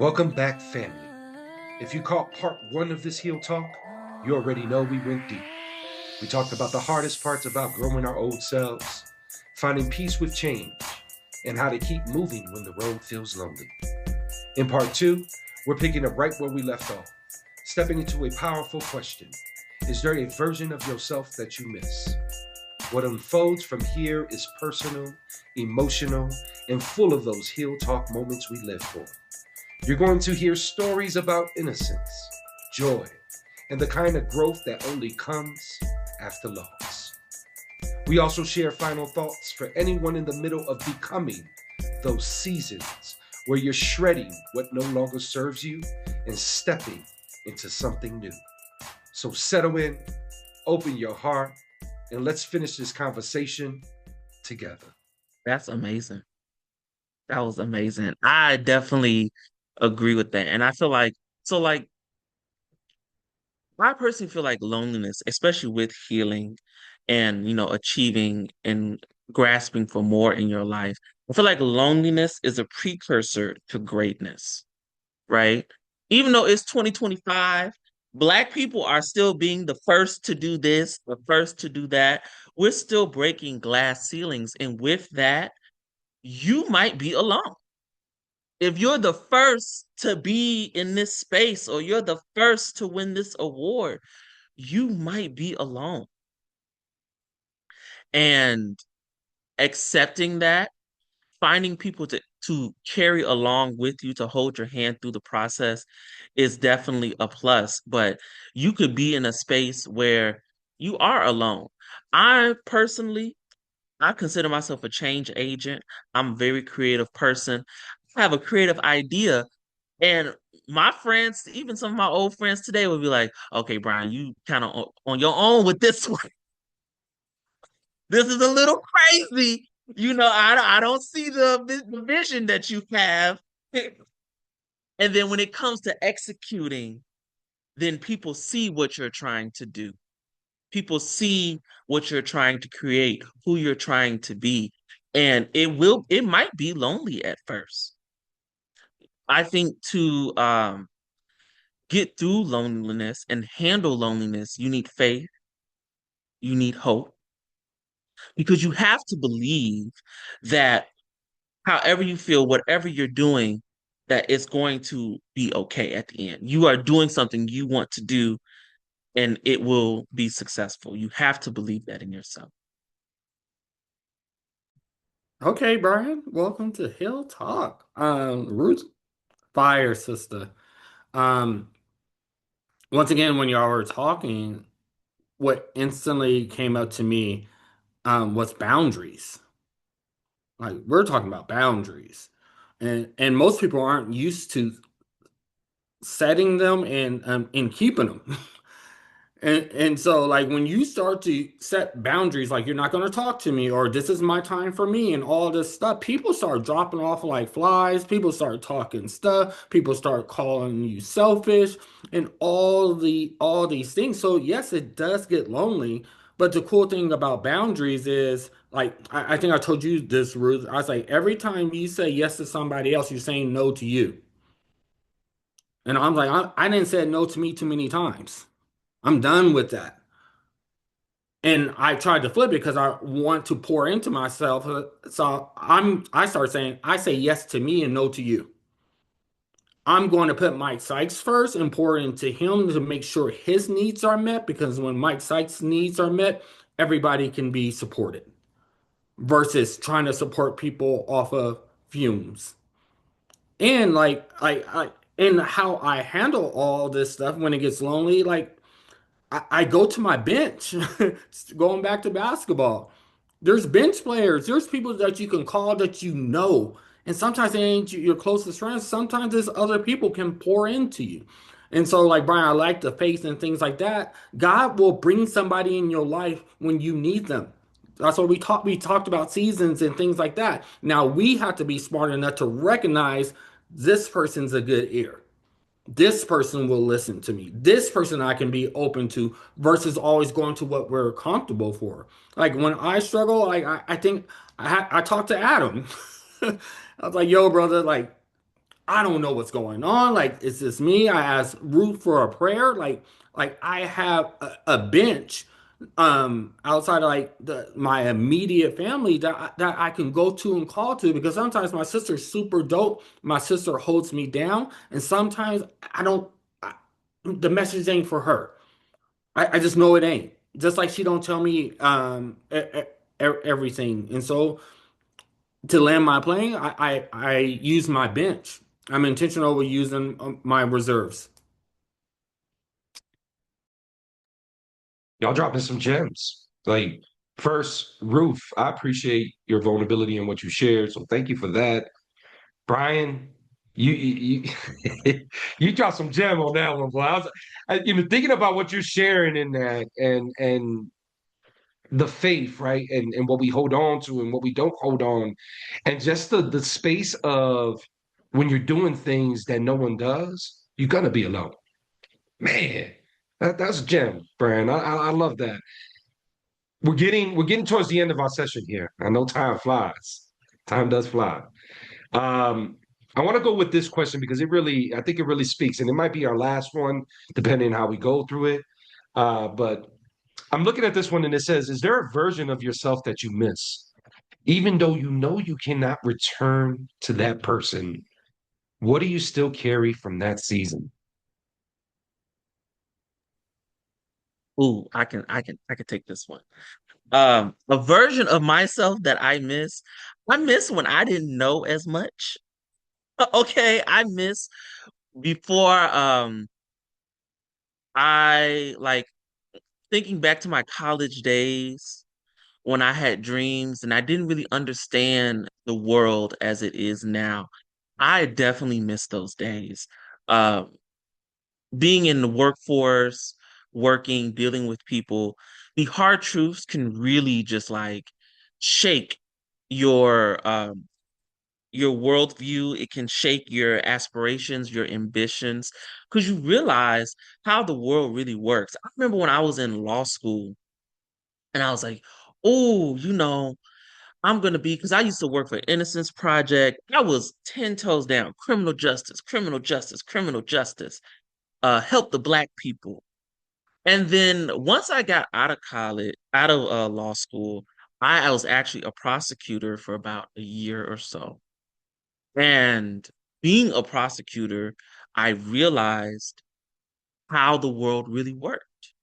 Welcome back, family. If you caught part one of this Heal Talk, you already know we went deep. We talked about the hardest parts about growing our old selves, finding peace with change, and how to keep moving when the road feels lonely. In part two, we're picking up right where we left off, stepping into a powerful question. Is there a version of yourself that you miss? What unfolds from here is personal, emotional, and full of those Heal Talk moments we live for. You're going to hear stories about innocence, joy, and the kind of growth that only comes after loss. We also share final thoughts for anyone in the middle of becoming those seasons where you're shredding what no longer serves you and stepping into something new. So settle in, open your heart, and let's finish this conversation together. That's amazing. That was amazing. I definitely agree with that. And I feel like, so like, I personally feel like loneliness, especially with healing and, achieving and grasping for more in your life. I feel like loneliness is a precursor to greatness, right? Even though it's 2025, Black people are still being the first to do this, the first to do that. We're still breaking glass ceilings. And with that, you might be alone. If you're the first to be in this space or you're the first to win this award, you might be alone. And accepting that, finding people to carry along with you, to hold your hand through the process is definitely a plus. But you could be in a space where you are alone. I personally, I consider myself a change agent. I'm a very creative person. I have a creative idea. And my friends, even some of my old friends today, would be like, okay, Bryan, you kind of on your own with this one. This is a little crazy. I don't see the vision that you have. And then when it comes to executing, then people see what you're trying to do. People see what you're trying to create, who you're trying to be. And it might be lonely at first. I think to get through loneliness and handle loneliness, you need faith, you need hope, because you have to believe that however you feel, whatever you're doing, that it's going to be okay at the end. You are doing something you want to do and it will be successful. You have to believe that in yourself. Okay, Brian, welcome to Hill Talk. Ruth Fire Sister. Um, Once again, when y'all were talking, what instantly came up to me was boundaries. Like we're talking about boundaries. And most people aren't used to setting them and keeping them. And so like when you start to set boundaries, like you're not going to talk to me or this is my time for me and all this stuff, people start dropping off like flies. People start talking stuff. People start calling you selfish and all these things. So yes, it does get lonely. But the cool thing about boundaries is like I think I told you this, Ruth. I was like, every time you say yes to somebody else, you're saying no to you. And I'm like, I didn't say no to me too many times. I'm done with that. And I tried to flip it because I want to pour into myself. So I start saying I say yes to me and no to you. I'm going to put Mike Sykes first and pour into him to make sure his needs are met because when Mike Sykes' needs are met, everybody can be supported versus trying to support people off of fumes. And like I and how I handle all this stuff when it gets lonely, like I go to my bench, going back to basketball. There's bench players. There's people that you can call that you know. And sometimes they ain't your closest friends. Sometimes there's other people can pour into you. And so, like Brian, I like the faith and things like that. God will bring somebody in your life when you need them. That's what we talked about seasons and things like that. Now we have to be smart enough to recognize this person's a good ear. This person will listen to me. This person I can be open to versus always going to what we're comfortable for. Like when I struggle, I think I talked to Adam. I was like, yo, brother, like I don't know what's going on. Like, is this me? I asked Ruth for a prayer. Like I have a bench outside of like my immediate family that I can go to and call to because sometimes my sister's super dope. My sister holds me down, and sometimes I don't. I, the message ain't for her. I just know it ain't. Just like she don't tell me everything, and so to land my plane, I use my bench. I'm intentional with using my reserves. Y'all dropping some gems. Like, first, Ruth, I appreciate your vulnerability and what you shared. So thank you for that. Bryan, you you dropped some gem on that one, boy. Thinking about what you're sharing in that and the faith, right? And what we hold on to and what we don't hold on. And just the space of when you're doing things that no one does, you're gonna be alone. Man, that's a gem, Bryan. I love that. We're getting towards the end of our session here. I know time flies. Time does fly. Um, I want to go with this question because I think it really speaks, and it might be our last one, depending on how we go through it. But I'm looking at this one and it says, is there a version of yourself that you miss? Even though you know you cannot return to that person, what do you still carry from that season? Ooh, I can take this one. A version of myself that I miss when I didn't know as much. Okay, I miss before I like thinking back to my college days when I had dreams and I didn't really understand the world as it is now. I definitely miss those days. Um, Being in the workforce, working, dealing with people, the hard truths can really just like shake your worldview. It can shake your aspirations, your ambitions, because you realize how the world really works. I remember when I was in law school and I was like, oh, I'm gonna be because I used to work for Innocence Project. I was 10 toes down, criminal justice, criminal justice, criminal justice, help the black people. And then once I got out of college, out of law school, I was actually a prosecutor for about a year or so. And being a prosecutor, I realized how the world really worked,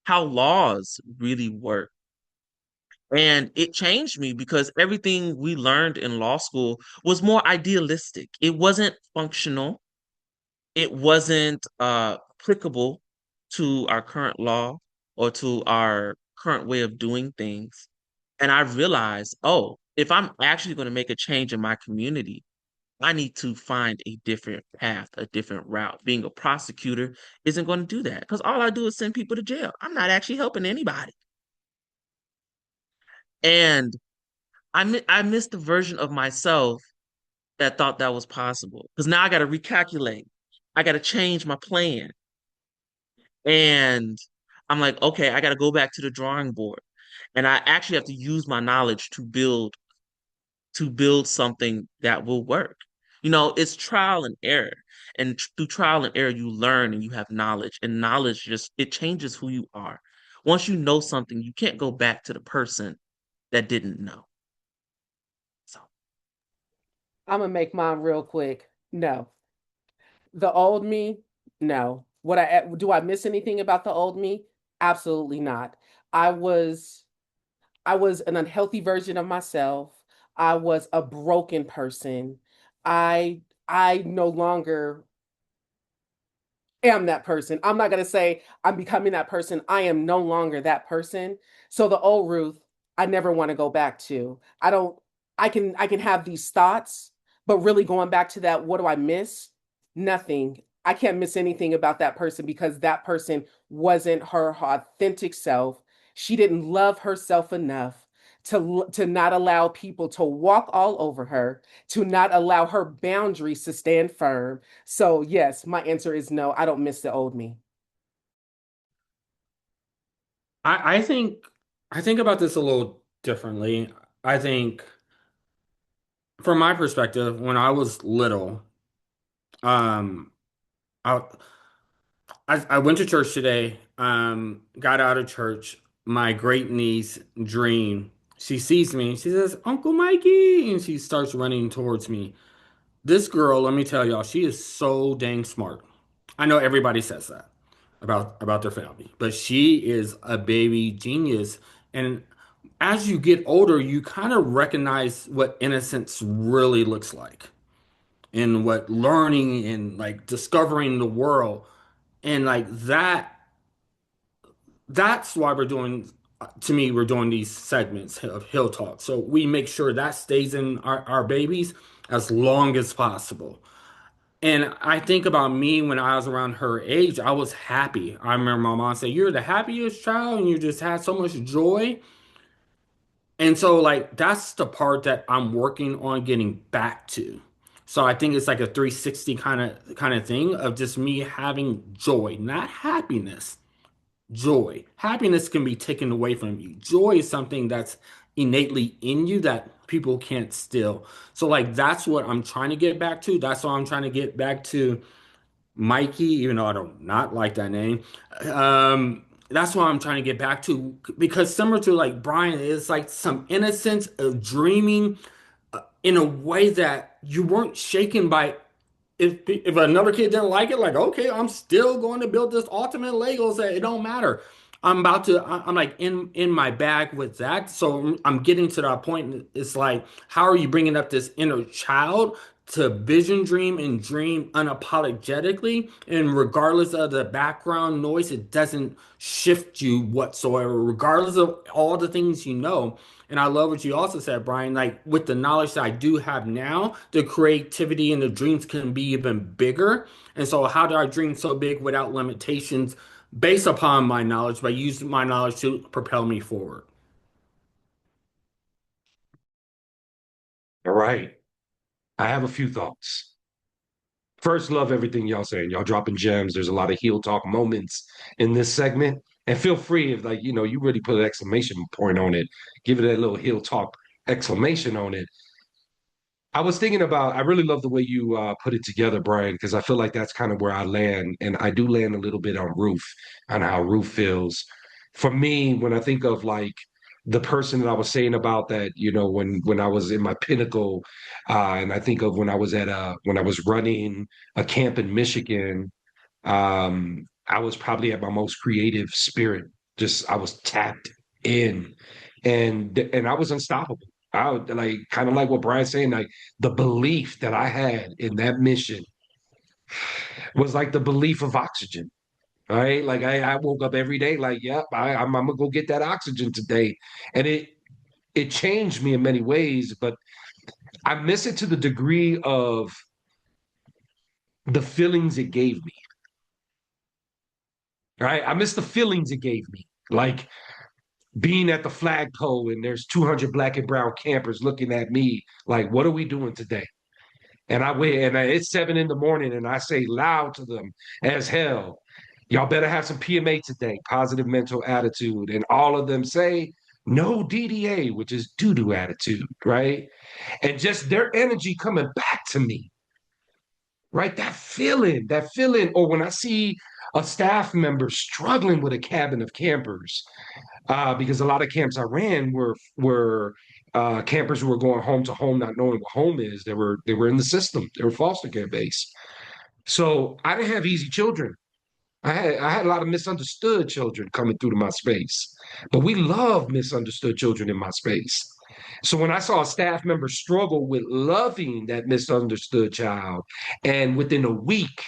how laws really work. And it changed me because everything we learned in law school was more idealistic. It wasn't functional. It wasn't applicable to our current law or to our current way of doing things. And I realized, oh, if I'm actually going to make a change in my community, I need to find a different path, a different route. Being a prosecutor isn't going to do that because all I do is send people to jail. I'm not actually helping anybody. And I missed the version of myself that thought that was possible because now I got to recalculate. I got to change my plan. And I'm like, okay, I got to go back to the drawing board. And I actually have to use my knowledge to build something that will work. It's trial and error. And through trial and error, you learn and you have knowledge. And knowledge just it changes who you are. Once you know something, you can't go back to the person that didn't know. So I'm gonna make mine real quick. No, the old me. No. What I do I miss anything about the old me? Absolutely not. I was I was an unhealthy version of myself. I was a broken person. I no longer am that person. I'm not going to say I'm becoming that person. I am no longer that person. So the old Ruth, I never want to go back to. I don't I can have these thoughts, but really going back to that, what do I miss? Nothing. I can't miss anything about that person because that person wasn't her authentic self. She didn't love herself enough to not allow people to walk all over her, to not allow her boundaries to stand firm. So yes, my answer is no. I don't miss the old me. I think I think about this a little differently. I think from my perspective, when I was little. Um, I, I went to church today, got out of church. My great niece, Dream, she sees me. She says, Uncle Mikey. And she starts running towards me. This girl, let me tell y'all, she is so dang smart. I know everybody says that about their family, but she is a baby genius. And as you get older, you kind of recognize what innocence really looks like and what learning and like discovering the world. And like that's why we're doing, to me, we're doing these segments of Hill Talk. So we make sure that stays in our babies as long as possible. And I think about me when I was around her age, I was happy. I remember my mom saying, "You're the happiest child, and you just had so much joy." And so, like, that's the part that I'm working on getting back to. So I think it's like a 360 kind of thing of just me having joy, not happiness, joy. Happiness can be taken away from you. Joy is something that's innately in you that people can't steal. So like that's what I'm trying to get back to. That's what I'm trying to get back to Mikey, even though I don't not like that name. That's what I'm trying to get back to because similar to like Brian, it's like some innocence of dreaming in a way that you weren't shaken by if another kid didn't like it, like okay, I'm still going to build this ultimate Lego set. It don't matter. I'm like in my bag with that. So I'm getting to that point. It's like, how are you bringing up this inner child to vision dream and dream unapologetically, and regardless of the background noise, it doesn't shift you whatsoever, regardless of all the things you know. And I love what you also said, Brian. Like with the knowledge that I do have now, the creativity and the dreams can be even bigger. And so, how do I dream so big without limitations based upon my knowledge, by using my knowledge to propel me forward? All right. I have a few thoughts. First, love everything y'all saying. Y'all dropping gems. There's a lot of heel talk moments in this segment. And feel free if like, you really put an exclamation point on it, give it a little heel talk exclamation on it. I was thinking about, I really love the way you put it together, Brian, because I feel like that's kind of where I land. And I do land a little bit on Roof, on how Roof feels. For me, when I think of like the person that I was saying about that, when I was in my pinnacle, and I think of when I was when I was running a camp in Michigan, I was probably at my most creative spirit. Just I was tapped in, and I was unstoppable. I would like kind of like what Brian's saying, like the belief that I had in that mission was like the belief of oxygen. Right. Like I woke up every day like, yep, I'm gonna go get that oxygen today. And it changed me in many ways, but I miss it to the degree of the feelings it gave me. Right. I miss the feelings it gave me. Like being at the flagpole and there's 200 black and brown campers looking at me like, what are we doing today? And I wait, and it's 7 in the morning, and I say loud to them as hell, y'all better have some PMA today, positive mental attitude. And all of them say, no DDA, which is doo-doo attitude, right? And just their energy coming back to me, right? That feeling, or when I see a staff member struggling with a cabin of campers, because a lot of camps I ran were campers who were going home to home, not knowing what home is. They were in the system. They were foster care based. So I didn't have easy children. I had a lot of misunderstood children coming through to my space, but we love misunderstood children in my space. So when I saw a staff member struggle with loving that misunderstood child, and within a week,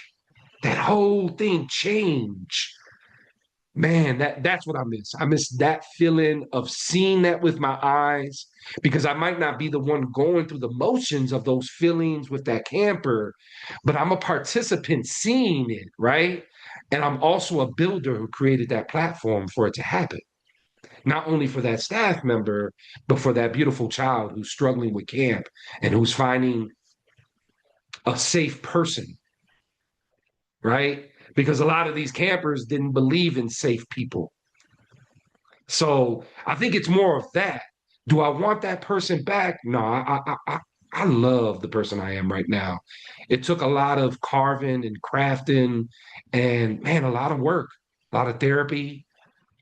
that whole thing changed. Man, that's what I miss. I miss that feeling of seeing that with my eyes because I might not be the one going through the motions of those feelings with that camper, but I'm a participant seeing it, right? And I'm also a builder who created that platform for it to happen. Not only for that staff member, but for that beautiful child who's struggling with camp and who's finding a safe person, right? Because a lot of these campers didn't believe in safe people. So I think it's more of that. Do I want that person back? No, I love the person I am right now. It took a lot of carving and crafting and man, a lot of work, a lot of therapy.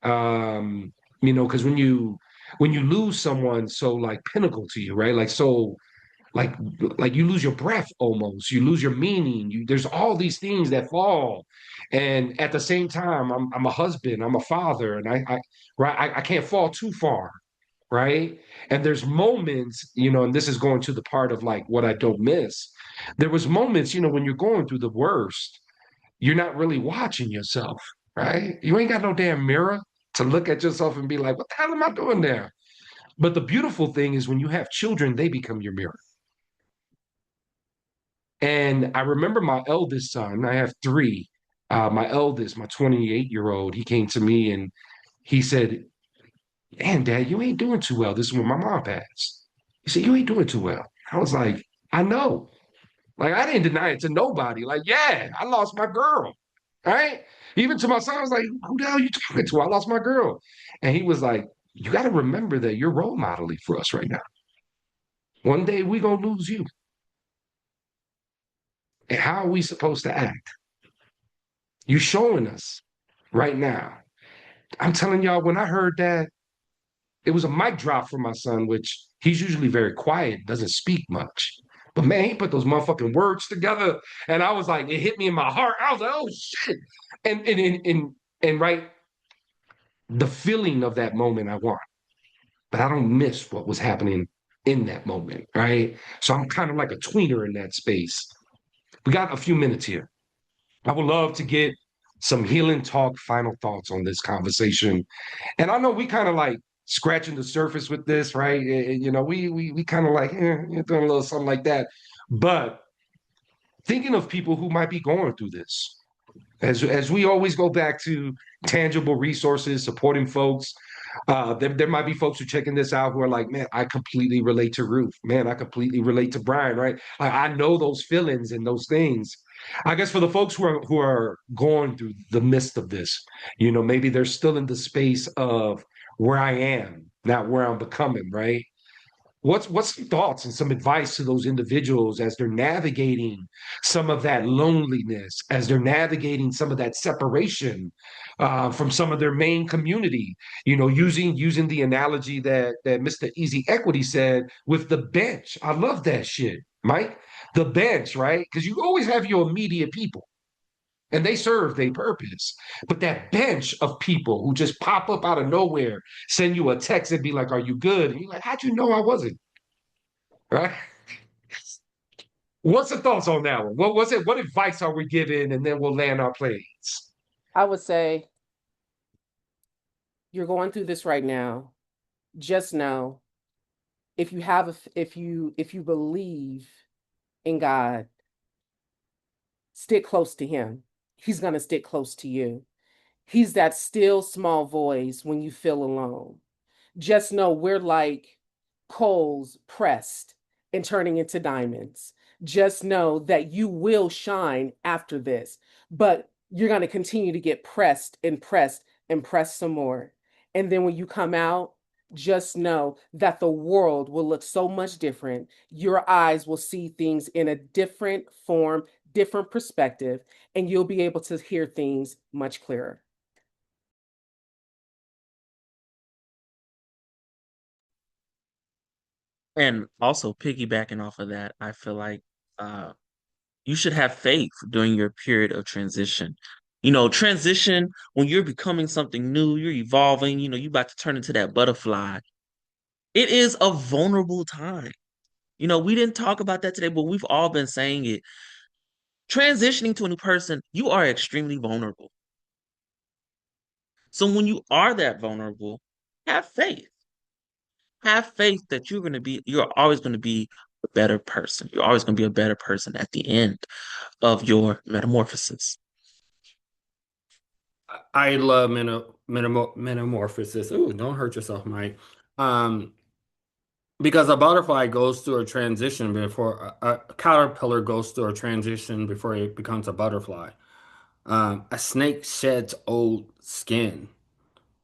Um, because when you lose someone so like pinnacle to you, right? Like so like like you lose your breath almost, you lose your meaning. There's all these things that fall. And at the same time, I'm a husband, I'm a father, and I right, I can't fall too far, right? And there's moments, and this is going to the part of like what I don't miss. There was moments, when you're going through the worst, you're not really watching yourself, right? You ain't got no damn mirror to look at yourself and be like, what the hell am I doing there? But the beautiful thing is when you have children, they become your mirror. And I remember my eldest son, I have three. My eldest, my 28-year-old, he came to me and he said, man, Dad, you ain't doing too well. This is when my mom passed. He said, you ain't doing too well. I was like, I know. Like, I didn't deny it to nobody. Like, yeah, I lost my girl. Right? Even to my son, I was like, who the hell are you talking to? I lost my girl. And he was like, you got to remember that you're role modeling for us right now. One day we going to lose you. And how are we supposed to act? You're showing us right now. I'm telling y'all, when I heard that, it was a mic drop for my son, which he's usually very quiet, doesn't speak much. But man, he put those motherfucking words together, and I was like, it hit me in my heart. I was like, oh shit. And right, the feeling of that moment I want, but I don't miss what was happening in that moment, right? So I'm kind of like a tweener in that space. We got a few minutes here. I would love to get some healing talk, final thoughts on this conversation. And I know we kind of like scratching the surface with this, right? We kind of like doing a little something like that. But thinking of people who might be going through this, as we always go back to tangible resources, supporting folks. There might be folks who are checking this out who are like, man, I completely relate to Ruth. Man, I completely relate to Bryan, right? I know those feelings and those things. I guess for the folks who are going through the midst of this, maybe they're still in the space of where I am, not where I'm becoming, right? What's some thoughts and some advice to those individuals as they're navigating some of that loneliness, as they're navigating some of that separation from some of their main community? Using the analogy that Mr. Easy Equity said with the bench. I love that shit, Mike. The bench, right? Because you always have your immediate people and they serve their purpose. But that bench of people who just pop up out of nowhere, send you a text and be like, are you good? And you're like, how'd you know I wasn't? Right? What's the thoughts on that one? What was it? What advice are we giving? And then we'll land our planes. I would say you're going through this right now. Just know if you have a, if you believe in God, stick close to him. He's going to stick close to you. He's that still small voice when you feel alone. Just know we're like coals pressed and turning into diamonds. Just know that you will shine after this, but you're going to continue to get pressed and pressed and pressed some more. And then when you come out, just know that the world will look so much different. Your eyes will see things in a different form, different perspective, and you'll be able to hear things much clearer. And also piggybacking off of that, I feel like uh, you should have faith during your period of transition. Transition when you're becoming something new, you're evolving, you're about to turn into that butterfly. It is a vulnerable time. We didn't talk about that today, but we've all been saying it. Transitioning to a new person, you are extremely vulnerable. So when you are that vulnerable, have faith. Have faith that you're always going to be a better person. You're always going to be a better person at the end of your metamorphosis. I love metamorphosis. Ooh, don't hurt yourself, Mike. Um, because a butterfly goes through a transition before a caterpillar goes through a transition before it becomes a butterfly. A snake sheds old skin.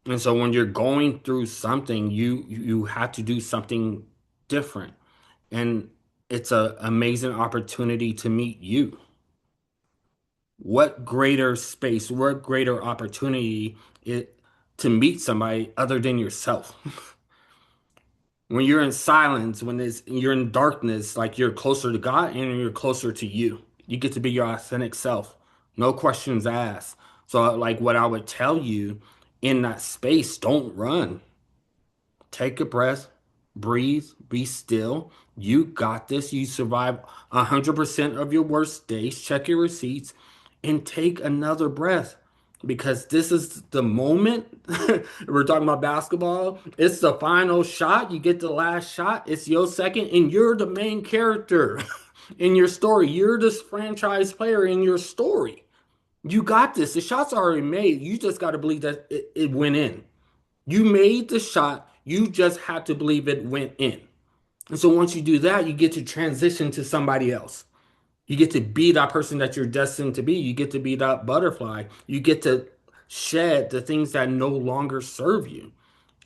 And so when you're going through something, you have to do something different. And it's an amazing opportunity to meet you. What greater space, what greater opportunity it to meet somebody other than yourself? When you're in silence, you're in darkness, like you're closer to God and you're closer to you. You get to be your authentic self. No questions asked. So like what I would tell you in that space, don't run. Take a breath, breathe, be still. You got this. You survive 100% of your worst days. Check your receipts and take another breath because this is the moment. We're talking about basketball. It's the final shot. You get the last shot. It's your second, and you're the main character in your story. You're this franchise player in your story. You got this. The shot's already made. You just got to believe that it went in. You made the shot. You just have to believe it went in. And so once you do that, you get to transition to somebody else. You get to be that person that you're destined to be. You get to be that butterfly. You get to shed the things that no longer serve you.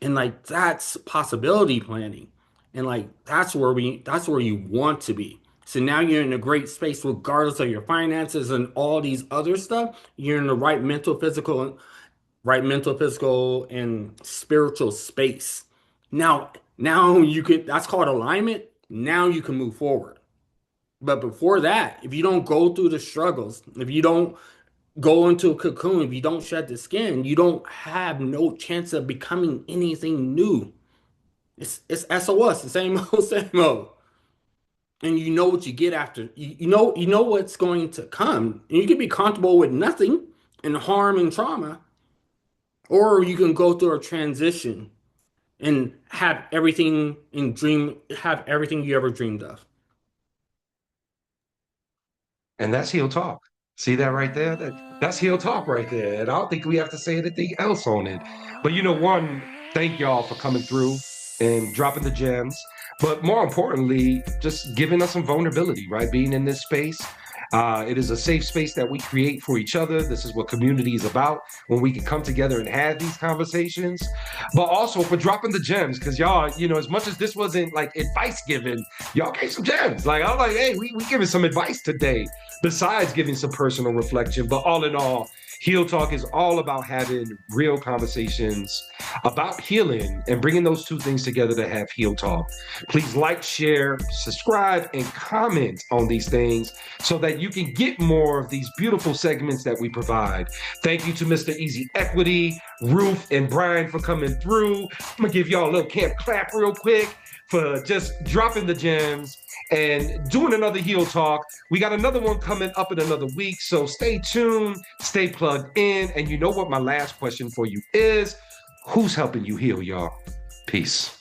And like that's possibility planning. And like that's where you want to be. So now you're in a great space regardless of your finances and all these other stuff. You're in the right mental, physical, and spiritual space. Now you can, that's called alignment. Now you can move forward. But before that, if you don't go through the struggles, if you don't go into a cocoon, if you don't shed the skin, you don't have no chance of becoming anything new. It's SOS, the same old, same old. And you know what you get after. You know what's going to come. And you can be comfortable with nothing and harm and trauma, or you can go through a transition and have everything you ever dreamed of. And that's heel talk. See that right there? That's heel talk right there. And I don't think we have to say anything else on it. But one, thank y'all for coming through and dropping the gems. But more importantly, just giving us some vulnerability, right? Being in this space. It is a safe space that we create for each other. This is what community is about, when we can come together and have these conversations. But also for dropping the gems, because y'all, as much as this wasn't like advice given, y'all gave some gems. Like, I was like, hey, we giving some advice today, besides giving some personal reflection. But all in all, Heel Talk is all about having real conversations about healing and bringing those two things together to have Heel Talk. Please like, share, subscribe, and comment on these things so that you can get more of these beautiful segments that we provide. Thank you to Mr. Easy Equity, Ruth, and Bryan for coming through. I'm going to give y'all a little camp clap real quick for just dropping the gems and doing another Heel Talk. We got another one coming up in another week, so stay tuned, stay plugged in. And you know what my last question for you is? Who's helping you heal, y'all? Peace.